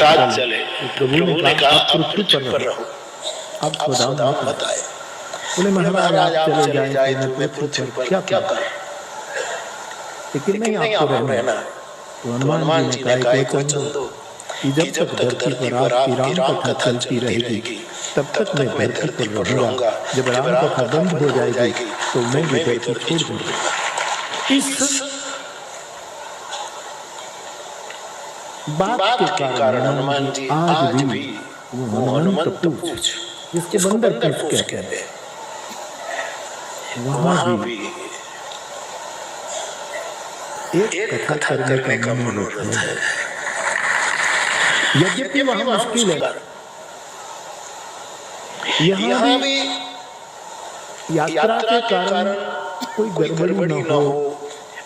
साथ चले। प्रभु ने कहा अब पृथ्वी पर रहो, अब स्वधाम मत आए। बोले महाराज आप चले जाए तो मैं पृथ्वी पर क्या करूं, लेकिन नहीं आपको रहना। तो हनुमान जी ने कहा एक वचन दो कि जब तक धरती पर आपकी राम कथा चलती रहेगी तब तक मैं धरती पर रहूंगा। जब राम कथा बंद हो जाएगी तो मैं भी धरती छोड़ दूंगा। इस बात के कारण हनुमान जी आज भी वो हनुमंत पूछ जिसके बंदर पूछ कहते हैं, वहां भी एक कथा करने का मनोरथ है। यद्यपि वहां मुश्किल है, यहाँ भी यात्रा के कारण कोई गड़बड़ी न हो,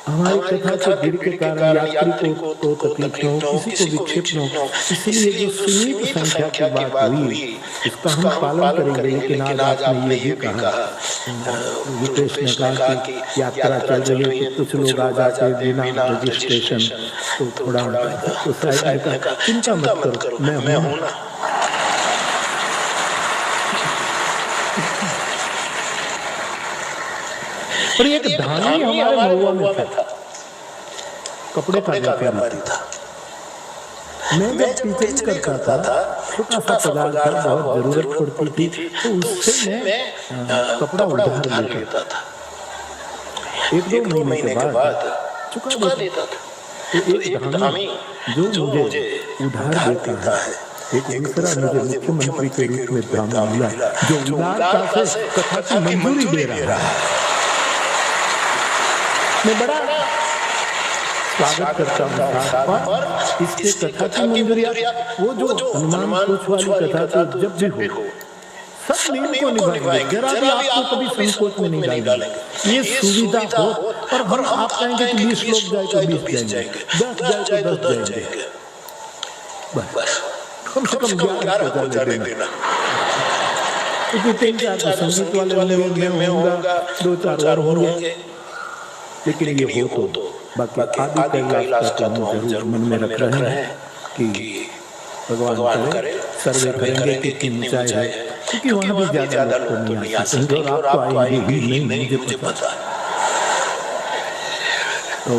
हमारी कथा से भीड़ के कारण यात्री को तकलीफ न हो, किसी को विक्षेप न हो, इसलिए जो सीमित संख्या की बात हुई इसका हम पालन करेंगे। लेकिन आज आपने ये भी कहा, विदेश ने कहा कि यात्रा चल रही है तो कुछ लोग आ जाते बिना रजिस्ट्रेशन, तो थोड़ा तो साहब ने कहा चिंता मत करो मैं हूँ ना। और एक धानी हमारे महुआ में था, कपड़े का व्यापारी था। मैं जब टीचिंग करता था, छोटा सा पगार था, बहुत जरूरत पड़ती थी तो उससे मैं कपड़ा उधार लेता था। एक दो महीने के बाद चुका देता था। तो एक धामी जो मुझे उधार देता है, एक दूसरा मुझे मुख्यमंत्री के रूप में ब्राह्मण मिला जो उदारता से कथा की मंजूरी दे रहा है। मैं बड़ा स्वागत करता हूँ और इसके कथा की मंजूरी वो जो हनुमान पूछ वाली कथा तो जब भी हो सब नियम को निभाएंगे, जरा भी आपको कभी संकोच में नहीं डालेंगे। ये सुविधा हो और हम आप कहेंगे कि 20 लोग जाए तो 20 जाएंगे, 10 जाए तो 10 जाएंगे, बस कम से कम 11 को जाने देना। क्योंकि 3-4 संगीत वाले मैं होऊंगा, 2-4 और होंगे, लेकिन ये हो तो बाकी आदि कैलाश का तो हम जरूर मन में रख रहे हैं कि भगवान करे सर्वे करेंगे कि कितनी ऊंचाई है, क्योंकि वहाँ भी ज्यादा लोग तो नहीं आ सकते और आपको आएंगे ही नहीं मुझे पता। तो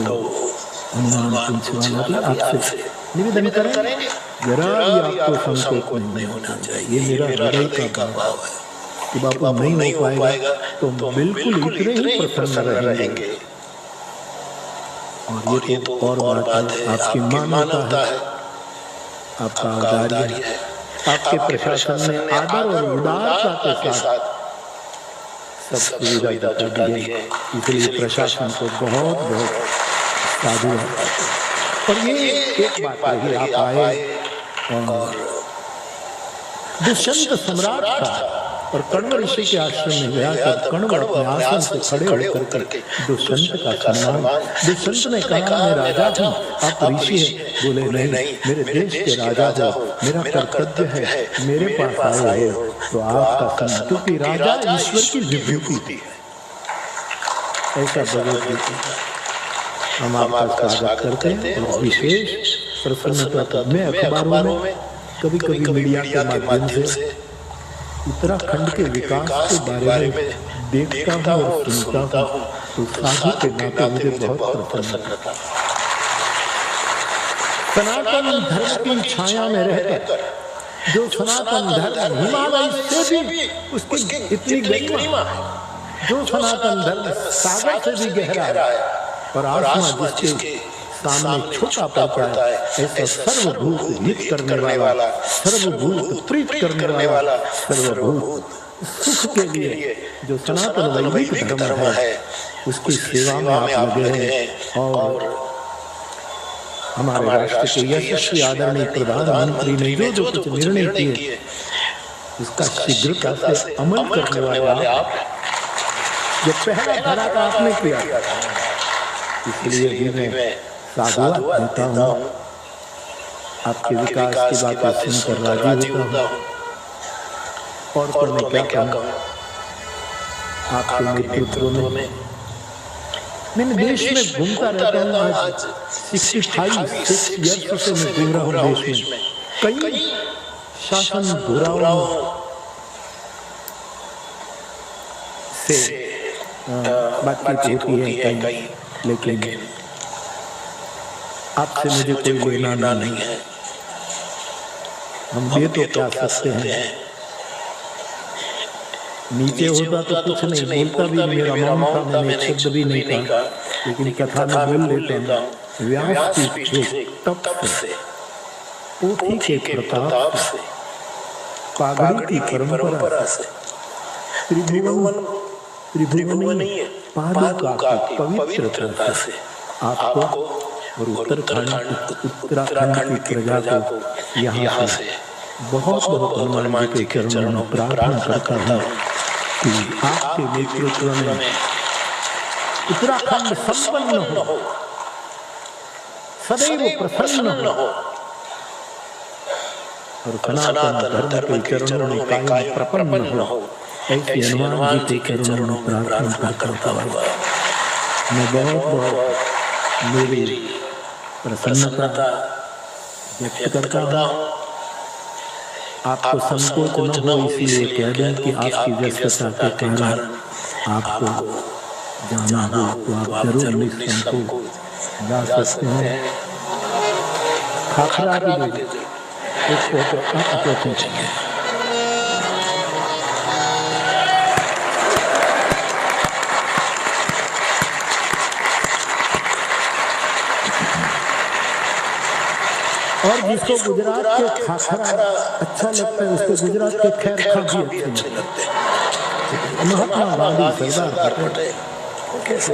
हनुमान पूछने वाला भी आपसे निवेदन करेंगे जरा भी आपको संकोच नहीं होना चाहिए। ये मेरा हृदय का भाव है कि बापू नहीं हो पाएगा तो बिल्कुल इतने ही प्रसन्न रहेंगे। और ये तो और बात है, आपकी मानवता है, आपका औदार्य है, आपके प्रशासन ने आदर और उदारता के साथ सब सुविधा जुटा दी है, इसलिए प्रशासन को बहुत बहुत साधु है। और ये एक बात रही, आप आए और दुष्यंत सम्राट था और कण्व ऋषि के आश्रम में गया तब कण्व अपने आसन से खड़े होकर के दुष्यंत का सम्मान, दुष्यंत ने कहा मैं राजा हूँ, आप ऋषि हैं। बोले नहीं, मेरे देश के राजा हो, मेरा कर्तव्य है, मेरे पास आए हो तो आपका सम्मान, क्योंकि राजा ईश्वर की विभूति है। ऐसा भगवद्गीता हम आपका स्वागत करते हैं और विशेष प्रसन्नता में अखबारों में कभी कभी मीडिया के माध्यम से उत्तराखंड के विकास के बारे में देखता हूँ और सुनता हूँ तो साधु के नाते मुझे बहुत प्रसन्नता। सनातन धर्म की छाया में रहकर जो सनातन धर्म हिमालय से भी उसकी इतनी गरिमा, जो सनातन धर्म सागर से भी गहरा है और आसमां जिसके सामने छोटा पड़ता है, ऐसा सर्वभूत हित करने वाला, सर्वभूत प्रीत करने वाला, सर्वभूत सुख के लिए जो सनातन वैदिक धर्म है उसकी सेवा में आप लगे हैं। और हमारे राष्ट्र के यशस्वी आदरणीय प्रधानमंत्री ने जो कुछ निर्णय किए उसका शीघ्रता से अमल करने वाले आप, जो पहला धड़ा आपने किया, इसलिए भी मैं साधुवाद देता हूँ। आपके विकास की बातें सुनकर राजी होता हूँ और तो मैं क्या कहूँ, आपके नेतृत्व में मैंने देश में घूमता रहता हूँ। आज 65 से मैं घूम रहा हूँ देश में, कई शासन बुराओं से बातचीत होती है कई, लेकिन आपसे मुझे कोई लेना नहीं है। हम दे तो क्या सकते हैं, नीचे होता तो कुछ नहीं, बोलता भी मेरा मौन था, मैंने एक शब्द भी नहीं कहा, लेकिन कथा में बोल लेता हूँ। व्यास की तप से, पोथी के प्रताप से, पागड़ी की परंपरा से, त्रिभुवन पादुका की पवित्रता से आपको और उत्तराखंड की प्रजा को यहाँ से बहुत बहुत हनुमान जी के चरणों में प्रार्थना करता हूँ कि आपके नेतृत्व में उत्तराखंड संपन्न हो, सदैव प्रसन्न हो और सनातन धर्म के चरणों में कायम प्रपन्न हो। ऐसे हनुमान जी के चरणों में प्रार्थना करता हुआ मैं बहुत बहुत मेरी प्रसन्नता व्यक्त करता हूँ। आपको संकोच न हो इसलिए कह दें कि आपकी व्यस्तता के कारण आपको जाना हो तो आप जरूर निसंकोच जा सकते हैं। खाखरा भी दे दे, एक फोटो आप खींचेंगे। और जिसको गुजरात के खाखरा अच्छा लगता है उसको गुजरात के खैर खा भी अच्छे लगते हैं। महात्मा गांधी, सरदार पटेल कैसे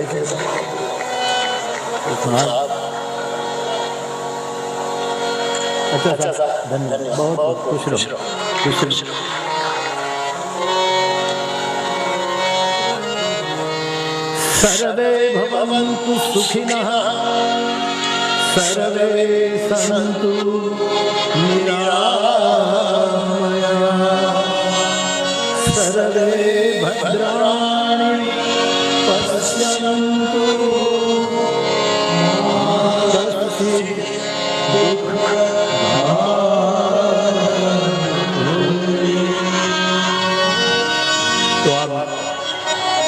अच्छा, धन्यवाद, बहुत बहुत खुश रहो, खुश रहो। सर्वे भवन्तु सुखिनः, सर्वे सन्तु निरामयाः, सर्वे भद्राणि पश्यन्तु मा कश्चित् दुःखभाग्। तो आप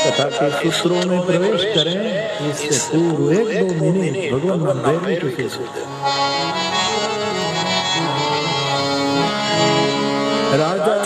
कथा के सूत्रों में प्रवेश करें। इससे पूर्व 1-2 मिनट भगवान नाम के सूत्र। राजा